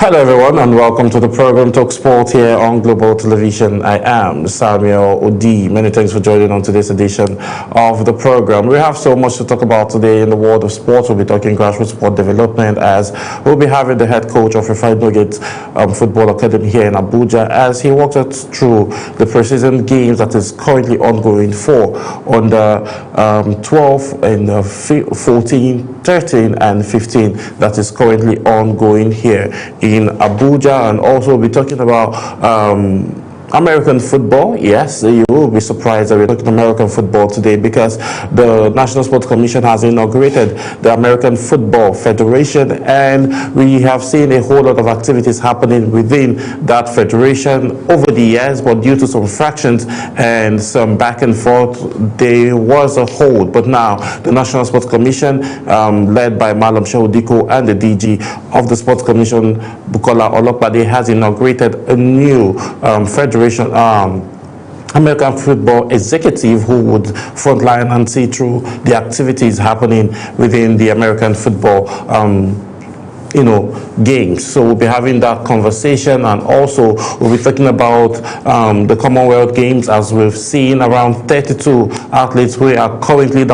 Hello everyone and welcome to the program Talk Sport here on Global Television. I am Samuel Odi. Many thanks for joining on today's edition of the program. We have so much to talk about today in the world of sports. We'll be talking grassroots sport development as we'll be having the head coach of Refined Nuggets Football Academy here in Abuja as he walks us through the preseason games that is currently ongoing for under 12 and 14, 13 and 15 that is currently ongoing here in Abuja. And also we'll be talking about American football. Yes, you will be surprised that we're talking American football today because the National Sports Commission has inaugurated the American Football Federation, and we have seen a whole lot of activities happening within that federation over the years, but due to some fractions and some back and forth, there was a hold. But now the National Sports Commission, led by Malam Shehu Diko and the DG of the Sports Commission, Bukola Olopade, has inaugurated a new federation, American football executive who would frontline and see through the activities happening within the American football games. So we'll be having that conversation, and also we'll be talking about the Commonwealth Games, as we've seen around 32 athletes who are currently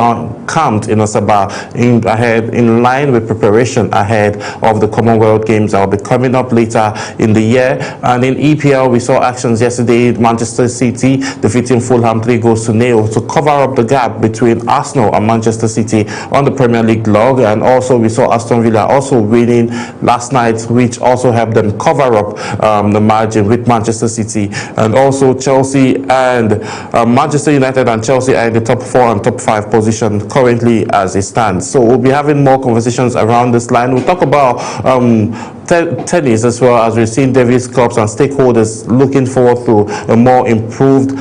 camped in Asaba in line with preparation ahead of the Commonwealth Games that will be coming up later in the year. And in EPL, we saw actions yesterday. Manchester City defeating Fulham 3-0 to cover up the gap between Arsenal and Manchester City on the Premier League log. And also we saw Aston Villa also winning last night, which also helped them cover up the margin with Manchester City. And also Chelsea and Manchester United and Chelsea are in the top 4 and top 5 position currently as it stands. So we'll be having more conversations around this line. We'll talk about tennis as well, as we've seen Davis Cups and stakeholders looking forward to a more improved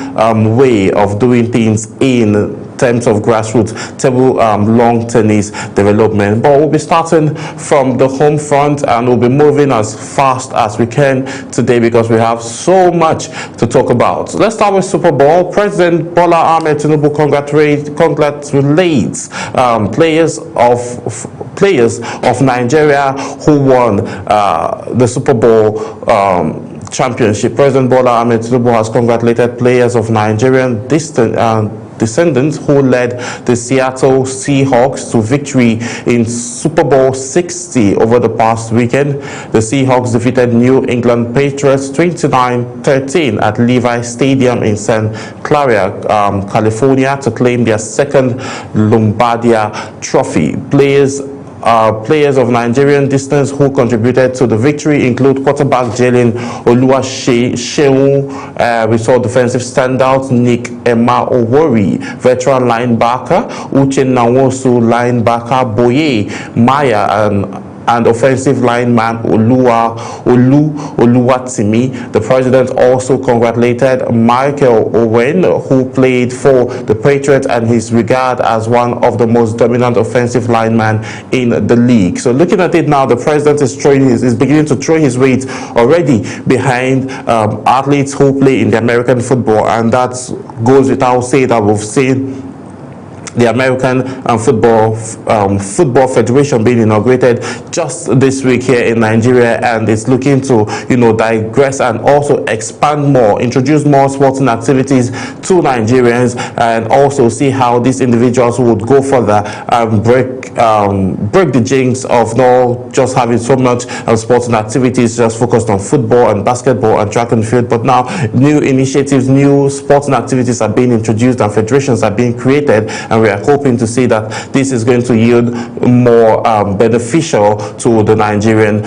way of doing things in terms of grassroots table long tennis development. But we'll be starting from the home front and we'll be moving as fast as we can today because we have so much to talk about. So let's start with Super Bowl. President Bola Ahmed Tinubu congratulates players of Nigeria who won the Super Bowl championship. President Bola Ahmed Tinubu has congratulated players of Nigerian descendants who led the Seattle Seahawks to victory in Super Bowl 60 over the past weekend. The Seahawks defeated New England Patriots 29-13 at Levi Stadium in Santa Clara, California, to claim their second Lombardia trophy. Players of Nigerian descent who contributed to the victory include quarterback Jalen Oluwaseun. We saw defensive standout Nick Emma Owori, veteran linebacker Uche Nwosu, linebacker Boye Maya, and offensive lineman Oluwatimi. The president also congratulated Michael Owen, who played for the Patriots and is regarded as one of the most dominant offensive linemen in the league. So looking at it now, the president is beginning to throw his weight already behind athletes who play in the American football, and that goes without saying that we've seen the American Football Federation being inaugurated just this week here in Nigeria, and it's looking to digress and also expand more, introduce more sporting activities to Nigerians, and also see how these individuals would go further and break the jinx of not just having so much sporting activities just focused on football and basketball and track and field, but now new initiatives, new sporting activities are being introduced and federations are being created, and we are hoping to see that this is going to yield more beneficial to the Nigerian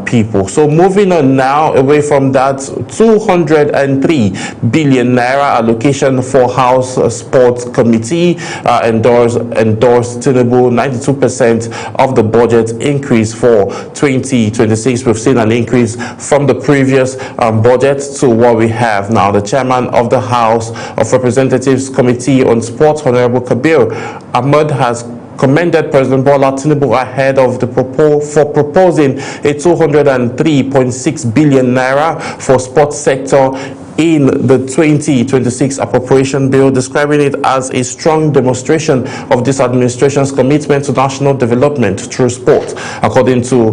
people. So moving on now, away from that, 203 billion naira allocation for House Sports Committee endorsed Tinubu. 92% of the budget increase for 2026. We've seen an increase from the previous budget to what we have now. The chairman of the House of Representatives Committee on Sports, Honorable Kabir Ahmed, has commended President Bola Tinubu ahead of the proposing a 203.6 billion naira for sports sector in the 2026 appropriation bill, describing it as a strong demonstration of this administration's commitment to national development through sport. According to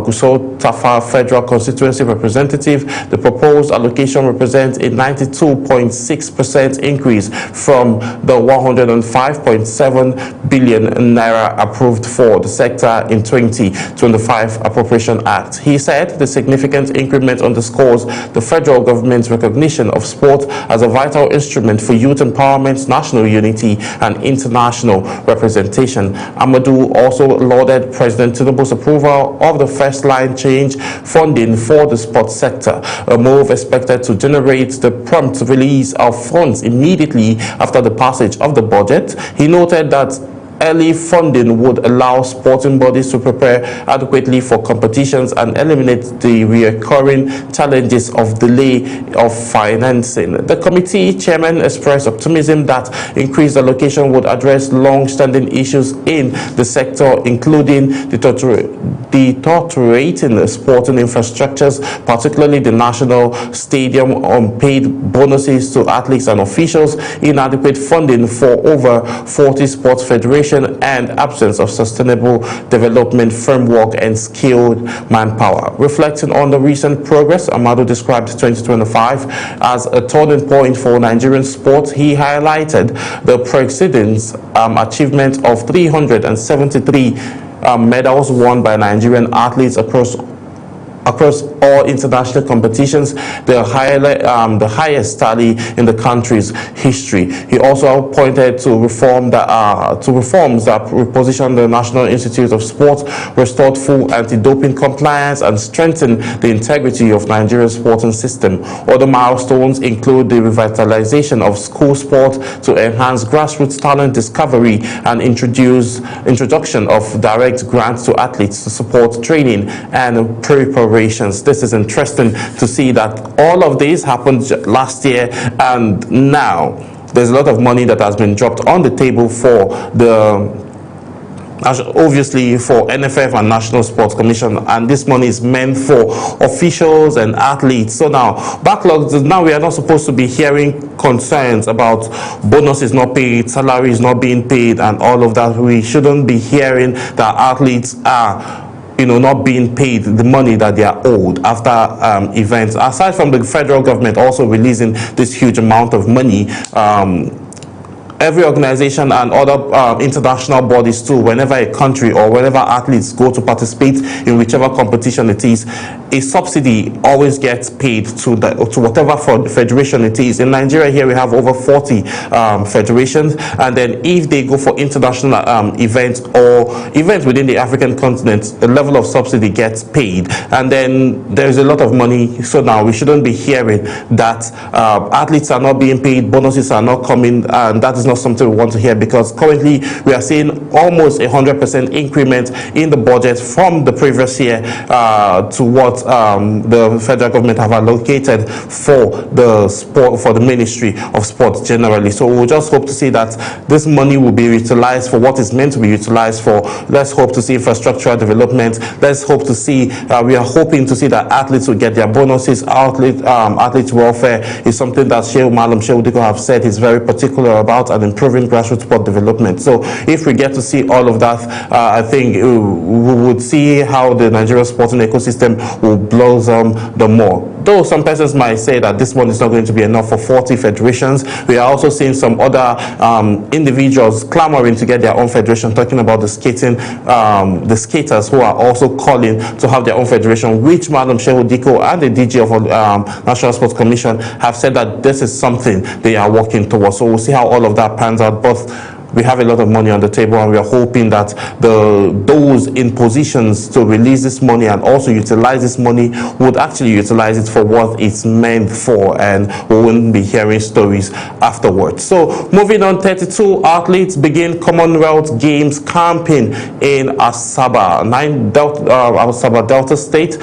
Gusau Tafa Federal Constituency representative, the proposed allocation represents a 92.6% increase from the 105.7 billion naira approved for the sector in 2025 Appropriation Act. He said the significant increment underscores the federal government's recognition of sport as a vital instrument for youth empowerment, national unity, and international representation. Amadou also lauded President Tinubu's approval of the first line change funding for the sports sector, a move expected to generate the prompt release of funds immediately after the passage of the budget. He noted that early funding would allow sporting bodies to prepare adequately for competitions and eliminate the recurring challenges of delay of financing. The committee chairman expressed optimism that increased allocation would address long-standing issues in the sector, including deteriorating sporting infrastructures, particularly the national stadium, unpaid bonuses to athletes and officials, inadequate funding for over 40 sports federations, and absence of sustainable development framework and skilled manpower. Reflecting on the recent progress, Amadou described 2025 as a turning point for Nigerian sports. He highlighted the president's achievement of 373 medals won by Nigerian athletes across all international competitions, the highest tally in the country's history. He also pointed to reforms that reposition the National Institute of Sport, restored full anti-doping compliance, and strengthened the integrity of Nigeria's sporting system. Other milestones include the revitalization of school sport to enhance grassroots talent discovery and introduction of direct grants to athletes to support training and preparation. This is interesting to see that all of this happened last year, and now there's a lot of money that has been dropped on the table for obviously for NFF and National Sports Commission, and this money is meant for officials and athletes. So now backlogs, now we are not supposed to be hearing concerns about bonuses not paid, salaries not being paid, and all of that. We shouldn't be hearing that athletes are not being paid the money that they are owed after events. Aside from the federal government also releasing this huge amount of money, every organization and other international bodies too, whenever a country or whenever athletes go to participate in whichever competition it is, a subsidy always gets paid to whatever federation it is. In Nigeria here we have over 40 federations, and then if they go for international events or events within the African continent, the level of subsidy gets paid, and then there's a lot of money. So now we shouldn't be hearing that athletes are not being paid, bonuses are not coming, and that is not something we want to hear, because currently we are seeing almost 100% increment in the budget from the previous year to what the federal government have allocated for the sport, for the Ministry of Sport generally. So we'll just hope to see that this money will be utilized for what is meant to be utilized for. Let's hope to see infrastructural development. Let's hope to see, we are hoping to see that athletes will get their bonuses. Athletes welfare is something that Malam Shehu Diko have said he's very particular about, and improving grassroots sport development. So if we get to see all of that, I think we would see how the Nigerian sporting ecosystem will blossom the more. Though some persons might say that this one is not going to be enough for 40 federations, we are also seeing some other individuals clamoring to get their own federation, talking about the the skaters who are also calling to have their own federation, which Madam Shehu Diko and the DG of National Sports Commission have said that this is something they are working towards. So we'll see how all of that pans out. But we have a lot of money on the table, and we are hoping that those in positions to release this money and also utilize this money would actually utilize it for what it's meant for, and we wouldn't be hearing stories afterwards. So moving on, 32 athletes begin Commonwealth Games camping in Asaba, Asaba Delta State.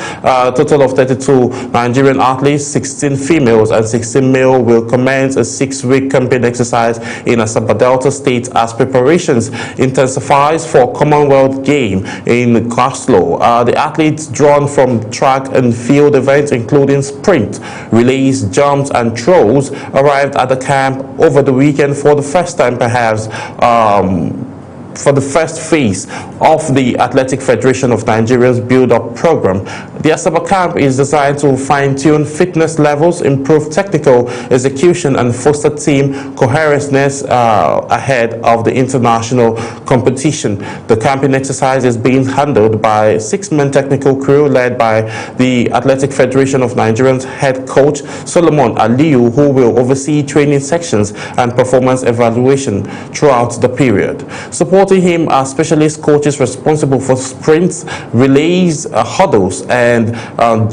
Total of 32 Nigerian athletes, 16 females and 16 male, will commence a 6-week camping exercise in Asaba Delta State as preparations intensifies for Commonwealth Game in Glasgow. The athletes drawn from track and field events including sprint, relays, jumps and throws arrived at the camp over the weekend for the first time perhaps for the first phase of the Athletic Federation of Nigeria's build-up program. The Asaba camp is designed to fine-tune fitness levels, improve technical execution, and foster team cohesiveness ahead of the international competition. The camping exercise is being handled by a 6-man technical crew led by the Athletic Federation of Nigeria's head coach, Solomon Aliyu, who will oversee training sections and performance evaluation throughout the period. Supporting him are specialist coaches responsible for sprints, relays, hurdles, and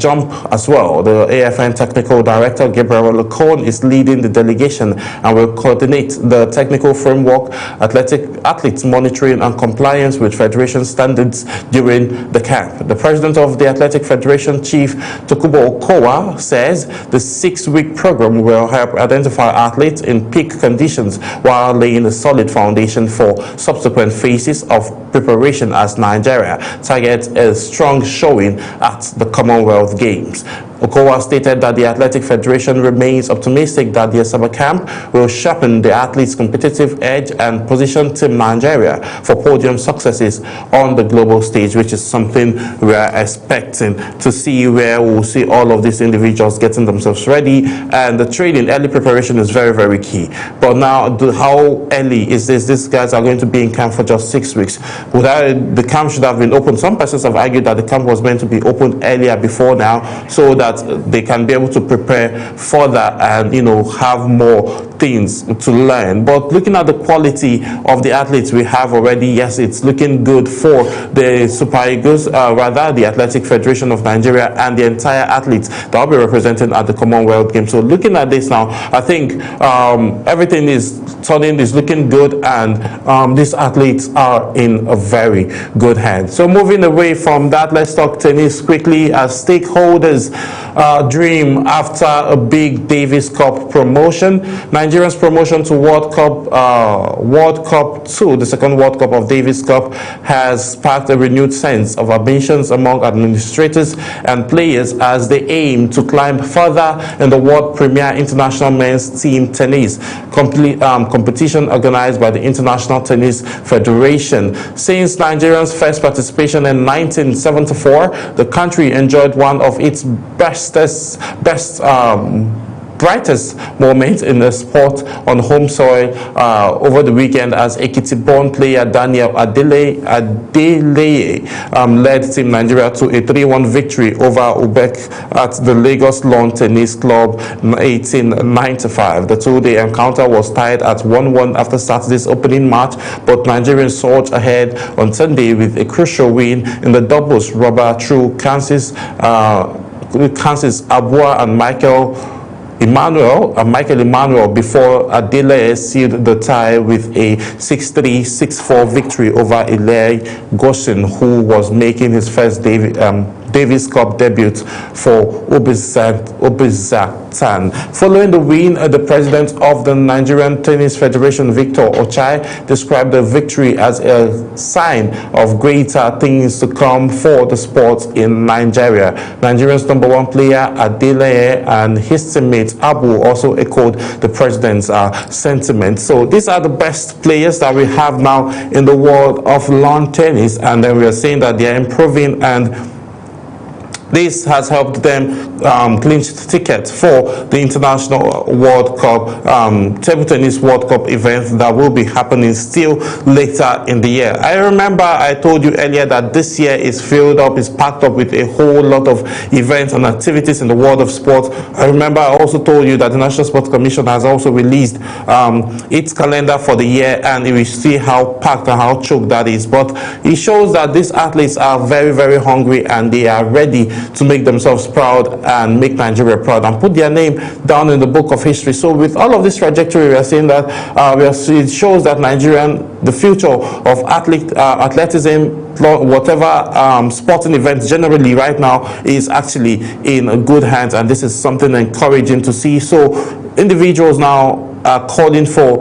jump as well. The AFN Technical Director, Gabriel Lacon, is leading the delegation and will coordinate the technical framework, athletes monitoring and compliance with Federation standards during the camp. The President of the Athletic Federation, Chief Tokubo Okowa, says the 6-week program will help identify athletes in peak conditions while laying a solid foundation for subsequent phases of preparation as Nigeria targets a strong showing at the Commonwealth Games. Okowa stated that the Athletic Federation remains optimistic that the Asaba camp will sharpen the athletes' competitive edge and position Team Nigeria for podium successes on the global stage, which is something we are expecting to see, where we'll see all of these individuals getting themselves ready. And the training, early preparation is very, very key. But now, how early is this? These guys are going to be in camp for just 6 weeks. The camp should have been open. Some persons have argued that the camp was meant to be opened earlier before now, so that they can be able to prepare further and, you know, have more things to learn. But looking at the quality of the athletes we have already, yes, it's looking good for the Super Eagles, rather the Athletic Federation of Nigeria and the entire athletes that will be represented at the Commonwealth Games. So looking at this now, I think everything is looking good, and these athletes are in a very good hand. So moving away from that, let's talk tennis quickly, as stakeholders dream after a big Davis Cup promotion. Nigeria's promotion to World Cup 2, the second World Cup of Davis Cup, has sparked a renewed sense of ambitions among administrators and players as they aim to climb further in the world premier international men's team tennis competition organized by the International Tennis Federation. Since Nigeria's first participation in 1974, the country enjoyed one of its brightest moments in the sport on home soil over the weekend, as Ekiti-born player Daniel Adeleye led Team Nigeria to a 3-1 victory over Ubek at the Lagos Lawn Tennis Club 1895. The two-day encounter was tied at 1-1 after Saturday's opening match, but Nigerians surged ahead on Sunday with a crucial win in the doubles rubber through Kansas Abua and Michael Emmanuel before Adeleye sealed the tie with a 6-3, 6-4 victory over Eli Goshen, who was making his first Davis Cup debut for Obizatan. Following the win, the president of the Nigerian Tennis Federation, Victor Ochai, described the victory as a sign of greater things to come for the sport in Nigeria. Nigeria's #1 player Adeleye and his teammate Abu also echoed the president's sentiment. So these are the best players that we have now in the world of lawn tennis, and then we are saying that they are improving, and this has helped them clinch tickets for the International World Cup, Table Tennis World Cup event that will be happening still later in the year. I remember I told you earlier that this year is filled up, is packed up with a whole lot of events and activities in the world of sport. I remember I also told you that the National Sports Commission has also released its calendar for the year, and we see how packed and how choked that is. But it shows that these athletes are very, very hungry, and they are ready to make themselves proud and make Nigeria proud and put their name down in the book of history. So with all of this trajectory, we are seeing that it shows that the future of athleticism, whatever sporting events generally right now, is actually in good hands, and this is something encouraging to see. So individuals now are calling for,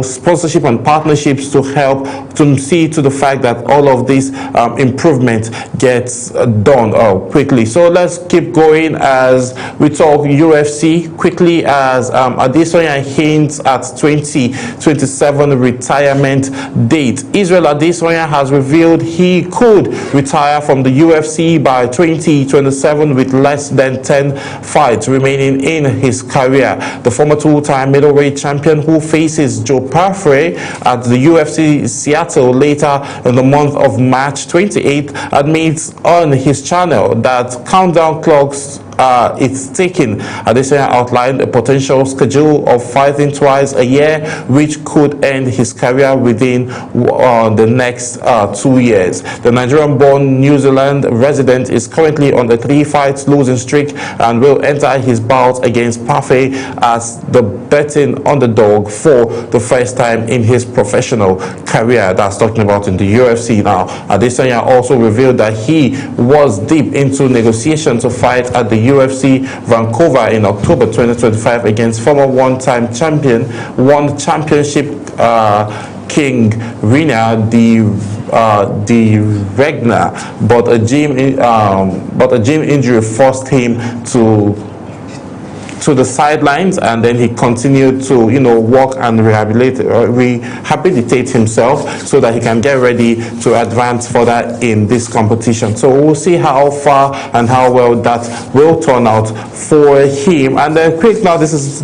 sponsorship and partnerships to help to see to the fact that all of this improvement gets done quickly. So let's keep going as we talk UFC quickly, as Adesanya hints at 2027 retirement date. Israel Adesanya has revealed he could retire from the UFC by 2027 with less than 10 fights remaining in his career. The former two-time middleweight champion, who faces Joe Parfrey at the UFC Seattle later in the month of March 28th, admits on his channel that countdown clocks it's taking. Adesanya outlined a potential schedule of fighting twice a year, which could end his career within the next 2 years. The Nigerian-born New Zealand resident is currently on a 3-fight losing streak and will enter his bout against Parfrey as the betting underdog for the first time in his professional career. That's talking about in the UFC now. Adesanya also revealed that he was deep into negotiations to fight at the UFC Vancouver in October 2025 against former one-time champion, one championship king Reina de Regna, but a gym injury forced him to the sidelines, and then he continued to work and rehabilitate himself so that he can get ready to advance further in this competition. So we'll see how far and how well that will turn out for him. And then quick now, this is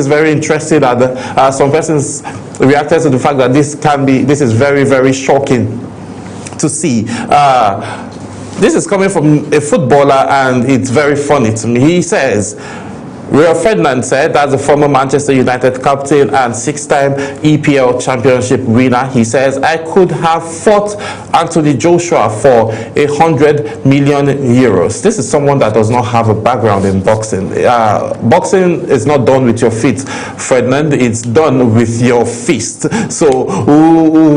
very interesting that some persons reacted to the fact that this is very, very shocking to see. This is coming from a footballer, and it's very funny to me. He says, Rio Ferdinand said, that's the former Manchester United captain and 6-time EPL championship winner. He says, I could have fought Anthony Joshua for 100 million euros. This is someone that does not have a background in boxing. Boxing is not done with your feet, Ferdinand. It's done with your fist. So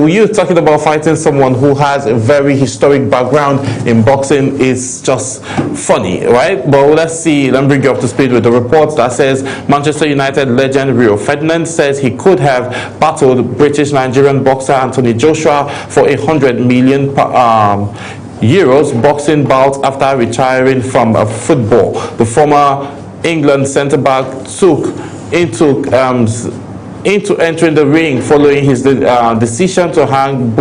you talking about fighting someone who has a very historic background in boxing is just funny, right? But let's see. Let me bring you up to speed with the report that says Manchester United legend Rio Ferdinand says he could have battled British Nigerian boxer Anthony Joshua for 100 million euros boxing bout after retiring from football. The former England centre-back took into entering the ring following his decision to hang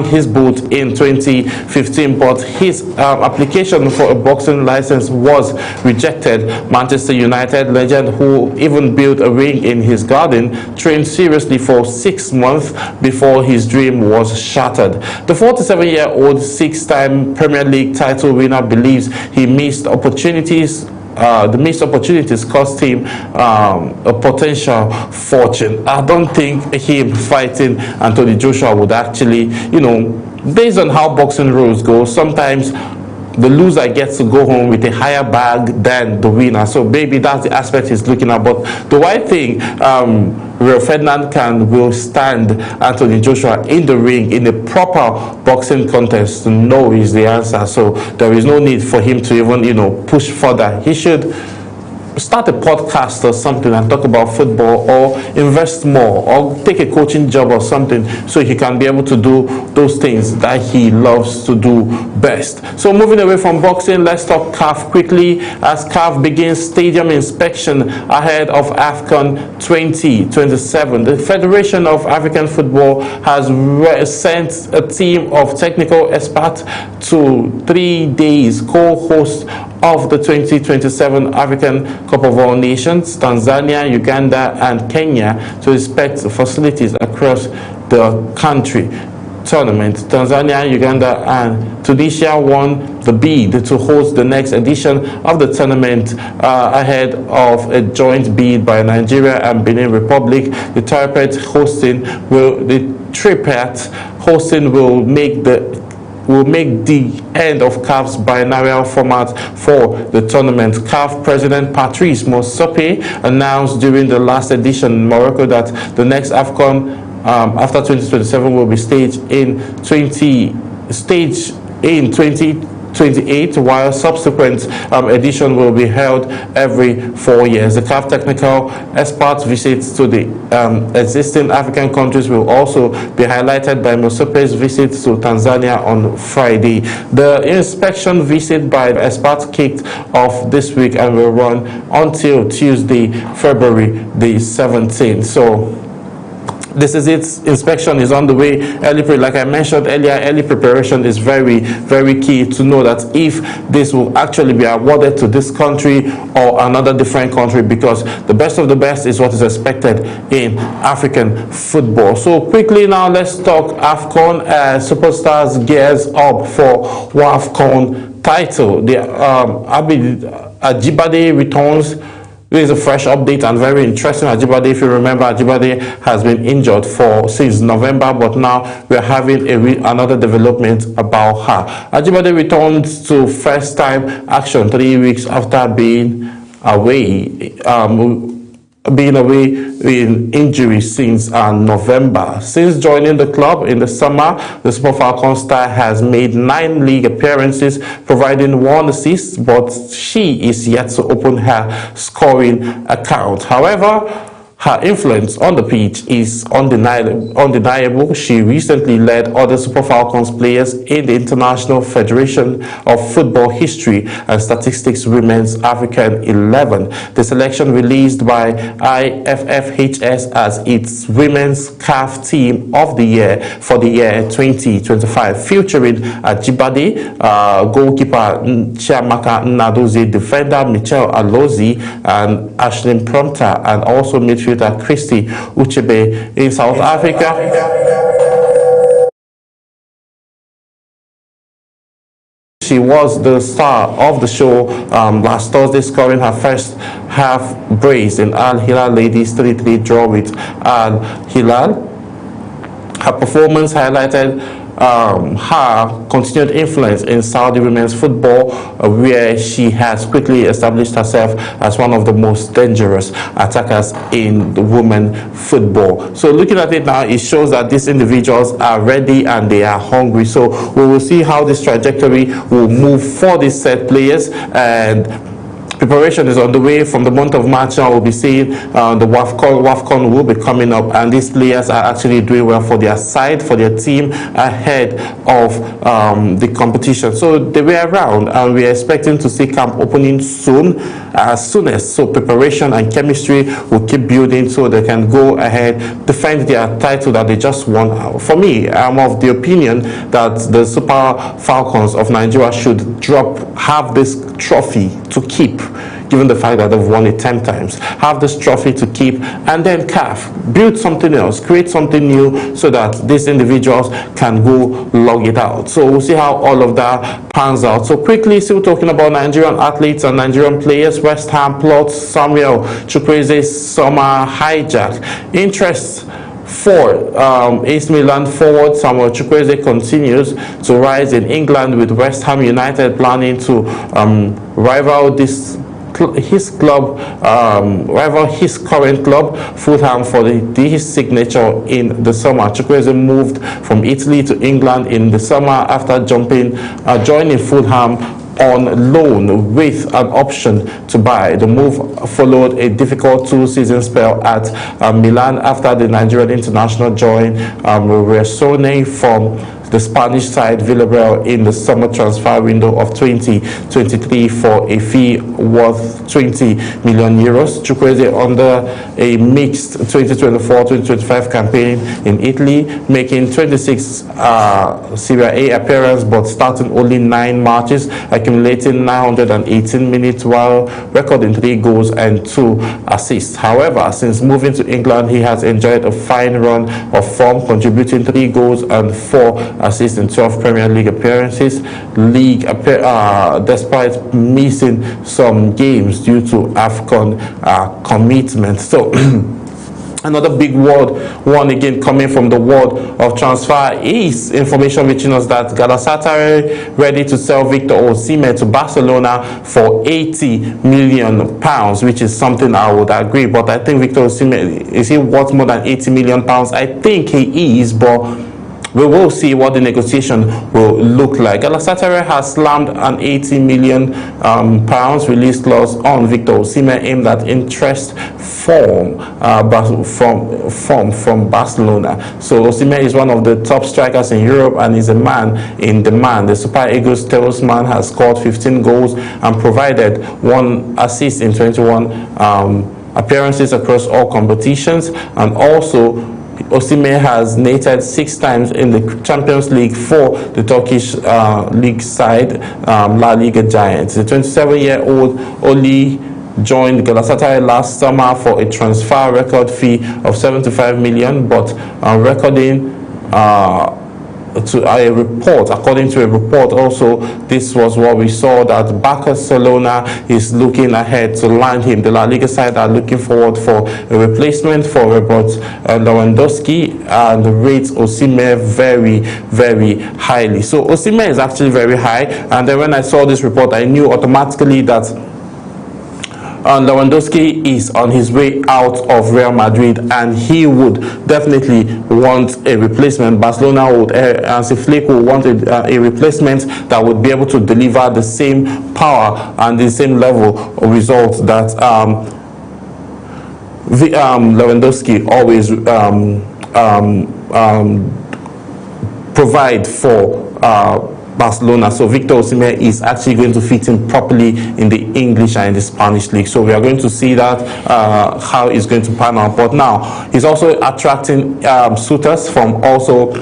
his boot in 2015, but his application for a boxing license was rejected. Manchester United legend, who even built a ring in his garden, trained seriously for 6 months before his dream was shattered. The 47-year-old 6-time Premier League title winner believes he missed opportunities. The missed opportunities cost him a potential fortune. I don't think him fighting Anthony Joshua would actually, based on how boxing rules go, sometimes the loser gets to go home with a higher bag than the winner. So maybe that's the aspect he's looking at. But do I think Rio Ferdinand can withstand Anthony Joshua in the ring in a proper boxing contest? No is the answer. So there is no need for him to even, push further. He should start a podcast or something and talk about football, or invest more, or take a coaching job or something, so he can be able to do those things that he loves to do best. So moving away from boxing, let's talk CAF quickly, as CAF begins stadium inspection ahead of AFCON 2027. The Federation of African Football has sent a team of technical experts to 3 days co-host of the 2027 African Cup of All Nations, Tanzania, Uganda, and Kenya, to inspect facilities across the country. Tournament. Tanzania, Uganda, and Tunisia won the bid to host the next edition of the tournament ahead of a joint bid by Nigeria and Benin Republic. The triplet hosting will make the end of CAF's biennial format for the tournament. CAF President Patrice Motsepe announced during the last edition in Morocco that the next AFCON after 2027 will be staged in 2026 28, while subsequent edition will be held every 4 years. The CAF technical expert visits to the existing African countries will also be highlighted by Mosepe's visit to Tanzania on Friday. The inspection visit by the experts kicked off this week and will run until Tuesday, February the 17th. So this is it. Inspection is on the way. Like I mentioned earlier, early preparation is very, very key to know that if this will actually be awarded to this country or another different country, because the best of the best is what is expected in African football. So quickly now, let's talk AFCON. Superstars gears up for WAFCON title. The Ajibade returns. This is a fresh update and very interesting. Ajibade, if you remember, Ajibade has been injured since November, but now we're having another development about her. Ajibade returns to first-time action 3 weeks after being away. In injury since November. Since joining the club in the summer, the Super Falcons star has made 9 league appearances, providing 1 assist, but she is yet to open her scoring account. However, her influence on the pitch is undeniable. She recently led other Super Falcons players in the International Federation of Football History and Statistics Women's African 11. The selection released by IFFHS as its Women's CAF Team of the Year for the year 2025, featuring Ajibade, goalkeeper Chiamaka Nnadozie, defender Michelle Alozie, and Ashlyn Prompter, and also midfielder Christy Uchebe. In South Africa, she was the star of the show last Thursday, scoring her first half brace in Al Hilal ladies 3-3 draw with Al Hilal. Her performance highlighted her continued influence in Saudi women's football, where she has quickly established herself as one of the most dangerous attackers in the women football. So looking at it now, it shows that these individuals are ready and they are hungry. So we will see how this trajectory will move for these set players, and preparation is on the way. From the month of March now, we'll be seeing the WAFCON will be coming up, and these players are actually doing well for their side, for their team, ahead of the competition. So they were around, and we're expecting to see camp opening soon, as soon as. So preparation and chemistry will keep building so they can go ahead, defend their title that they just won. For me, I'm of the opinion that the Super Falcons of Nigeria should have this trophy to keep, given the fact that they've won it 10 times. Have this trophy to keep, and then CAF, build something else, create something new, so that these individuals can go log it out. So we'll see how all of that pans out. So quickly, still talking about Nigerian athletes and Nigerian players. West Ham plots Samuel Chukwueze's summer hijack. Interest for AC Milan forward Samuel Chukwueze continues to rise in England, with West Ham United planning to rival his current club Fulham for his signature in the summer. Chukwueze moved from Italy to England in the summer after joining Fulham on loan with an option to buy. The move followed a difficult 2-season spell at Milan after the Nigerian international joined Resone from the Spanish side Villarreal in the summer transfer window of 2023 for a fee worth 20 million euros. Chukwueze, under a mixed 2024-2025 campaign in Italy, making 26 Serie A appearances but starting only 9 matches, accumulating 918 minutes while recording 3 goals and 2 assists. However, since moving to England, he has enjoyed a fine run of form, contributing 3 goals and 4 assists in 12 Premier League appearances, despite missing some games due to AFCON commitment. So another big one again coming from the world of transfer is information reaching us that Galatasaray ready to sell Victor Osimhen to Barcelona for £80 million, which is something I would agree. But I think Victor Osimhen, is he worth more than £80 million? I think he is, but we will see what the negotiation will look like. Galatasaray has slammed an 80 million pounds release clause on Victor Osimhen aimed at interest from Barcelona. So Osimhen is one of the top strikers in Europe and is a man in demand. The Super Eagles talisman has scored 15 goals and provided 1 assist in 21 appearances across all competitions, and also Osimhen has netted 6 times in the Champions League for the Turkish league side, La Liga Giants. The 27-year-old Oli joined Galatasaray last summer for a transfer record fee of 75 million, but recording according to a report also, this was what we saw, that Barcelona is looking ahead to land him. The La Liga side are looking forward for a replacement for Robert Lewandowski, and rates Osimhen very, very highly. So Osimhen is actually very high, and then when I saw this report, I knew automatically that Lewandowski is on his way out of Real Madrid, and he would definitely want a replacement. Barcelona would, Hansi Flick would want a replacement that would be able to deliver the same power and the same level of results that Lewandowski always provide for Barcelona. So Victor Osimhen is actually going to fit in properly in the English and in the Spanish league. So we are going to see that how it's going to pan out. But now he's also attracting suitors from also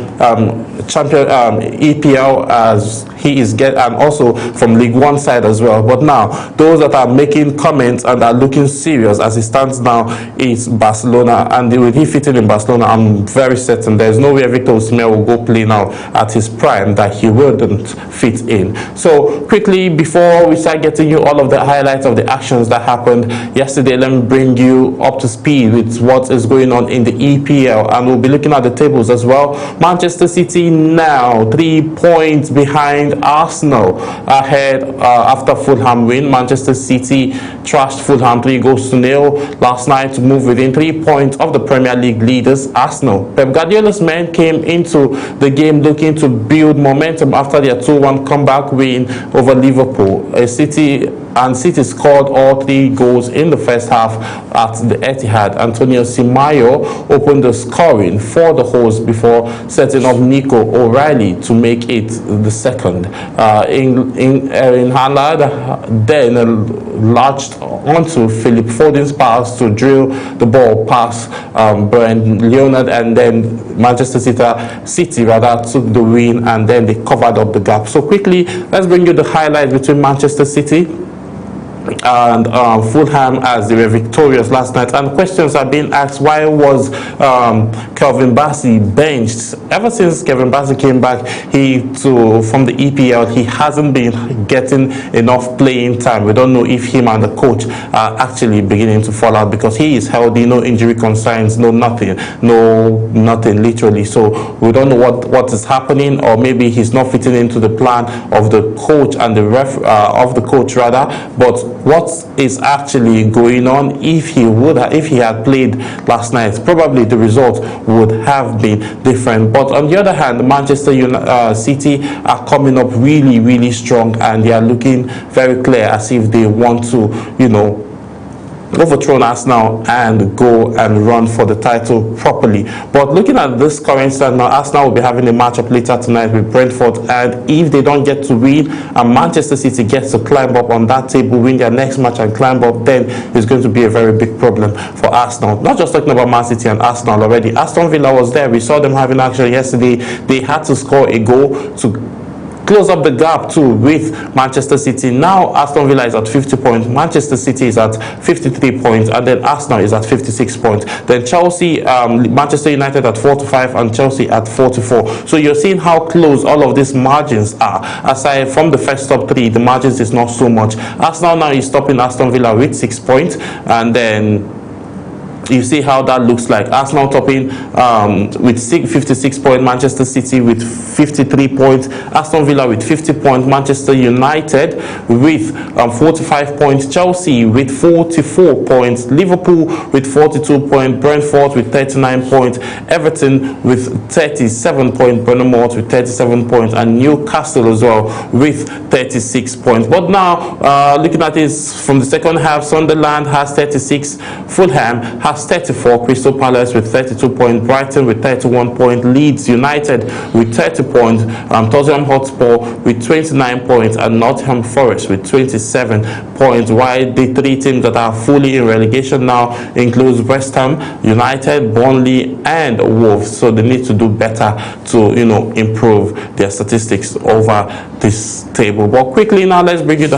EPL as he is and also from League One side as well. But now those that are making comments and are looking serious as it stands now is Barcelona, and will he fit in Barcelona? I'm very certain there's no way Victor Osimhen will go play now at his prime that he wouldn't fit in. So quickly, before we start getting you all of the highlights of the actions that happened yesterday, let me bring you up to speed with what is going on in the EPL, and we'll be looking at the tables as well. Manchester City now 3 points behind Arsenal, ahead after Fulham win. Manchester City trashed Fulham 3-0 last night to move within 3 points of the Premier League leaders Arsenal. Pep Guardiola's men came into the game looking to build momentum after their 2-1 comeback win over Liverpool. City scored all 3 goals in the first half at the Etihad. Antonio Semenyo opened the scoring for the hosts before setting up Nico O'Reilly to make it the second. Erling Haaland then latched onto Philip Foden's pass to drill the ball past Brent Leonard, and then Manchester City took the win, and then they covered up the gap. So quickly, let's bring you the highlights between Manchester City and Fulham as they were victorious last night. And questions are being asked, why was Calvin Bassey benched? Ever since Calvin Bassey came back from the EPL, he hasn't been getting enough playing time. We don't know if him and the coach are actually beginning to fall out, because he is healthy, no injury concerns, nothing literally. So we don't know what is happening, or maybe he's not fitting into the plan of the coach and the coach. But what is actually going on? If he had played last night, probably the result would have been different. But on the other hand, Manchester City are coming up really, really strong, and they are looking very clear as if they want to, overthrown Arsenal and go and run for the title properly. But looking at this current stand now, Arsenal will be having a matchup later tonight with Brentford, and if they don't get to win and Manchester City gets to climb up on that table, win their next match and climb up, then it's going to be a very big problem for Arsenal. Not just talking about Man City and Arsenal already. Aston Villa was there. We saw them having action yesterday. They had to score a goal to close up the gap too with Manchester City. Now Aston Villa is at 50 points, Manchester City is at 53 points, and then Arsenal is at 56 points. Then Chelsea, Manchester United at 45, and Chelsea at 44. So you're seeing how close all of these margins are. Aside from the first top 3, the margins is not so much. Arsenal now is stopping Aston Villa with 6 points, and then you see how that looks like. Arsenal topping with 56 points, Manchester City with 53 points, Aston Villa with 50 points, Manchester United with 45 points, Chelsea with 44 points, Liverpool with 42 points, Brentford with 39 points, Everton with 37 points, Bournemouth with 37 points, and Newcastle as well with 36 points. But now, looking at this from the second half, Sunderland has 36, Fulham has 34, Crystal Palace with 32 points, Brighton with 31 points, Leeds United with 30 points, Tottenham Hotspur with 29 points, and Nottingham Forest with 27 points. While the three teams that are fully in relegation now includes West Ham United, Burnley, and Wolves. So they need to do better to, improve their statistics over this table. But quickly now, let's bring you